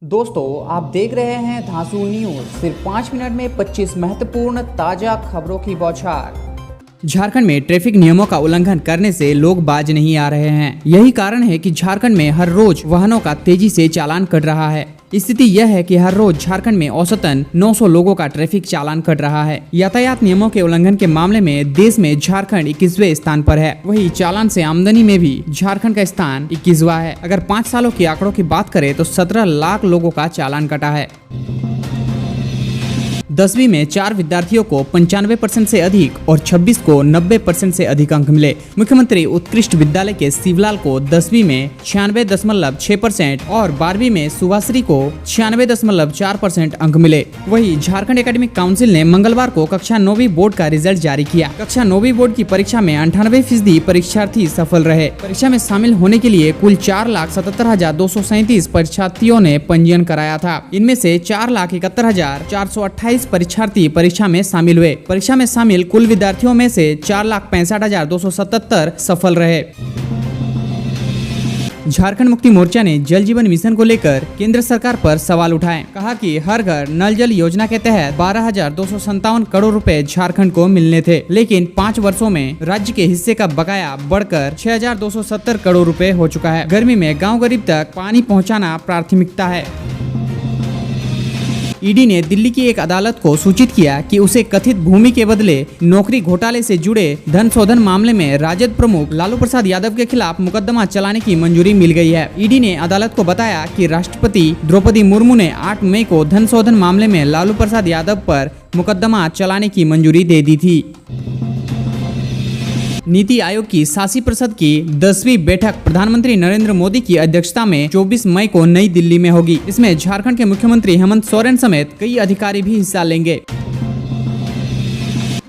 दोस्तों आप देख रहे हैं धांसू न्यूज। सिर्फ 5 मिनट में 25 महत्वपूर्ण ताजा खबरों की बौछार। झारखंड में ट्रैफिक नियमों का उल्लंघन करने से लोग बाज नहीं आ रहे हैं। यही कारण है कि झारखंड में हर रोज वाहनों का तेजी से चालान कट रहा है। स्थिति यह है कि हर रोज झारखंड में औसतन 900 लोगों का ट्रैफिक चालान कट रहा है। यातायात नियमों के उल्लंघन के मामले में देश में झारखंड 21वें स्थान पर है। वहीं चालान से आमदनी में भी झारखंड का स्थान 21वां है। अगर 5 सालों के आंकड़ों की बात करें तो 17 लाख लोगों का चालान कटा है। 10वीं में 4 विद्यार्थियों को 95% से अधिक और 26 को 90% से अधिक अंक मिले। मुख्यमंत्री उत्कृष्ट विद्यालय के शिवलाल को 10वीं में 96.6% और 12वीं में सुभाश्री को 96.4% अंक मिले। वहीं झारखंड एकेडमिक काउंसिल ने मंगलवार को कक्षा 9वीं बोर्ड का रिजल्ट जारी किया। कक्षा 9वीं बोर्ड की परीक्षा में 98% परीक्षार्थी सफल रहे। परीक्षा में शामिल होने के लिए कुल 4,77,237 परीक्षार्थियों ने पंजीयन कराया था। इनमें से 4,71,428 परीक्षार्थी परीक्षा में शामिल हुए। परीक्षा में शामिल कुल विद्यार्थियों में से 4,65,277 सफल रहे। झारखंड मुक्ति मोर्चा ने जल जीवन मिशन को लेकर केंद्र सरकार पर सवाल उठाए। कहा कि हर घर नल जल योजना के तहत 12,257 करोड़ रुपए झारखंड को मिलने थे, लेकिन 5 वर्षों में राज्य के हिस्से का बकाया बढ़कर 6,270 करोड़ रुपए हो चुका है। गर्मी में गाँव गरीब तक पानी पहुँचाना प्राथमिकता है। ईडी ने दिल्ली की एक अदालत को सूचित किया कि उसे कथित भूमि के बदले नौकरी घोटाले से जुड़े धन शोधन मामले में राजद प्रमुख लालू प्रसाद यादव के खिलाफ मुकदमा चलाने की मंजूरी मिल गई है। ईडी ने अदालत को बताया कि राष्ट्रपति द्रौपदी मुर्मू ने 8 मई को धन शोधन मामले में लालू प्रसाद यादव पर मुकदमा चलाने की मंजूरी दे दी थी। नीति आयोग की शासी परिषद की 10वीं बैठक प्रधानमंत्री नरेंद्र मोदी की अध्यक्षता में 24 मई को नई दिल्ली में होगी। इसमें झारखंड के मुख्यमंत्री हेमंत सोरेन समेत कई अधिकारी भी हिस्सा लेंगे।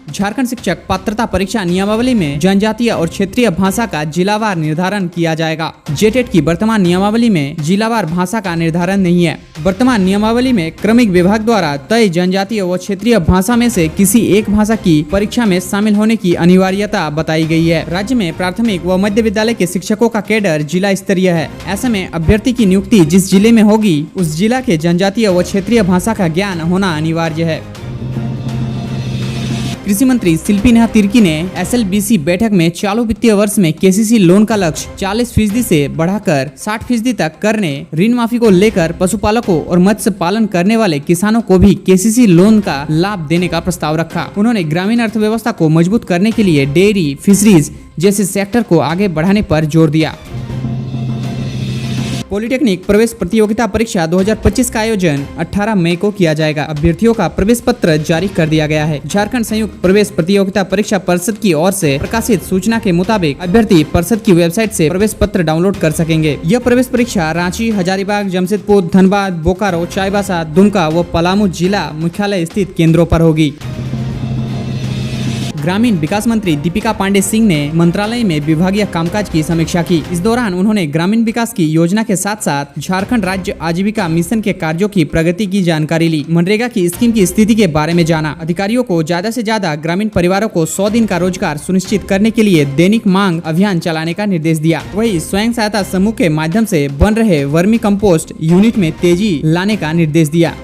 झारखंड शिक्षक पात्रता परीक्षा नियमावली में जनजातीय और क्षेत्रीय भाषा का जिलावार निर्धारण किया जाएगा। जेटेट की वर्तमान नियमावली में जिलावार भाषा का निर्धारण नहीं है। वर्तमान नियमावली में क्रमिक विभाग द्वारा तय जनजातीय व क्षेत्रीय भाषा में से किसी एक भाषा की परीक्षा में शामिल होने की अनिवार्यता बताई गई है। राज्य में प्राथमिक व मध्य विद्यालय के शिक्षकों का कैडर जिला स्तरीय है। ऐसे में अभ्यर्थी की नियुक्ति जिस जिले में होगी उस जिला के जनजातीय व क्षेत्रीय भाषा का ज्ञान होना अनिवार्य है। कृषि मंत्री शिल्पी नेहा तिर्की ने SLBC बैठक में चालू वित्तीय वर्ष में KCC लोन का लक्ष्य 40% से बढ़ाकर 60% तक करने, ऋण माफी को लेकर पशुपालकों और मत्स्य पालन करने वाले किसानों को भी KCC लोन का लाभ देने का प्रस्ताव रखा। उन्होंने ग्रामीण अर्थव्यवस्था को मजबूत करने के लिए डेयरी, फिशरीज जैसे सेक्टर को आगे बढ़ाने पर जोर दिया। पॉलिटेक्निक प्रवेश प्रतियोगिता परीक्षा 2025 का आयोजन 18 मई को किया जाएगा। अभ्यर्थियों का प्रवेश पत्र जारी कर दिया गया है। झारखंड संयुक्त प्रवेश प्रतियोगिता परीक्षा परिषद की ओर से प्रकाशित सूचना के मुताबिक अभ्यर्थी परिषद की वेबसाइट से प्रवेश पत्र डाउनलोड कर सकेंगे। यह प्रवेश परीक्षा रांची, हजारीबाग, जमशेदपुर, धनबाद, बोकारो, चाईबासा, दुमका व पलामू जिला मुख्यालय स्थित केंद्रों पर होगी। ग्रामीण विकास मंत्री दीपिका पांडे सिंह ने मंत्रालय में विभागीय कामकाज की समीक्षा की। इस दौरान उन्होंने ग्रामीण विकास की योजना के साथ साथ झारखंड राज्य आजीविका मिशन के कार्यों की प्रगति की जानकारी ली। मनरेगा की स्कीम की स्थिति के बारे में जाना। अधिकारियों को ज्यादा से ज्यादा ग्रामीण परिवारों को 100 दिन का रोजगार सुनिश्चित करने के लिए दैनिक मांग अभियान चलाने का निर्देश दिया। वहीं स्वयं सहायता समूह के माध्यम से बन रहे वर्मी कंपोस्ट यूनिट में तेजी लाने का निर्देश दिया।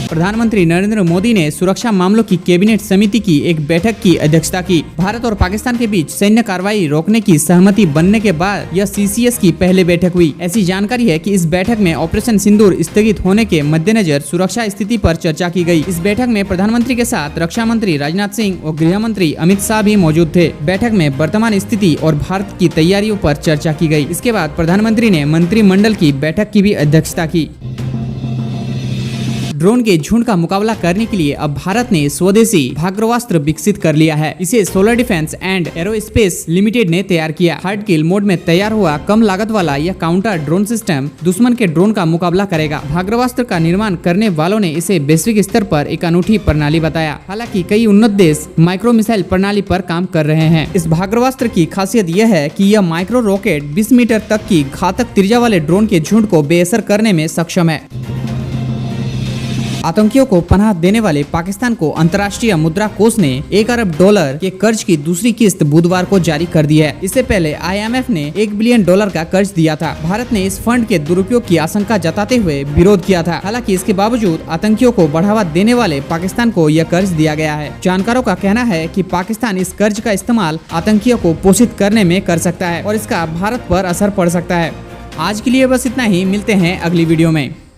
प्रधानमंत्री नरेंद्र मोदी ने सुरक्षा मामलों की कैबिनेट समिति की एक बैठक की अध्यक्षता की। भारत और पाकिस्तान के बीच सैन्य कार्रवाई रोकने की सहमति बनने के बाद यह CCS की पहली बैठक हुई। ऐसी जानकारी है कि इस बैठक में ऑपरेशन सिंदूर स्थगित होने के मद्देनजर सुरक्षा स्थिति पर चर्चा की गई। इस बैठक में प्रधानमंत्री के साथ रक्षा मंत्री राजनाथ सिंह और गृह मंत्री अमित शाह भी मौजूद थे। बैठक में वर्तमान स्थिति और भारत की तैयारियों पर चर्चा की गई। इसके बाद प्रधानमंत्री ने मंत्रिमंडल की बैठक की भी अध्यक्षता की। ड्रोन के झुंड का मुकाबला करने के लिए अब भारत ने स्वदेशी भाग्रवास्त्र विकसित कर लिया है। इसे solar defence and aerospace limited ने तैयार किया। हार्ड किल मोड में तैयार हुआ कम लागत वाला यह काउंटर ड्रोन सिस्टम दुश्मन के ड्रोन का मुकाबला करेगा। भाग्रवास्त्र का निर्माण करने वालों ने इसे वैश्विक स्तर पर एक अनूठी प्रणाली बताया। हालांकि कई उन्नत देश माइक्रो मिसाइल प्रणाली पर काम कर रहे हैं। इस भाग्रवास्त्र की खासियत यह है कि यह माइक्रो रॉकेट 20 मीटर तक की घातक त्रिज्या वाले ड्रोन के झुंड को बेअसर करने में सक्षम है। आतंकियों को पनाह देने वाले पाकिस्तान को अंतर्राष्ट्रीय मुद्रा कोष ने $1 अरब के कर्ज की दूसरी किस्त बुधवार को जारी कर दी है। इससे पहले IMF ने $1 बिलियन का कर्ज दिया था। भारत ने इस फंड के दुरुपयोग की आशंका जताते हुए विरोध किया था। हालांकि इसके बावजूद आतंकियों को बढ़ावा देने वाले पाकिस्तान को यह कर्ज दिया गया है। जानकारों का कहना है कि पाकिस्तान इस कर्ज का इस्तेमाल आतंकियों को पोषित करने में कर सकता है और इसका भारत पर असर पड़ सकता है। आज के लिए बस इतना ही, मिलते हैं अगली वीडियो में।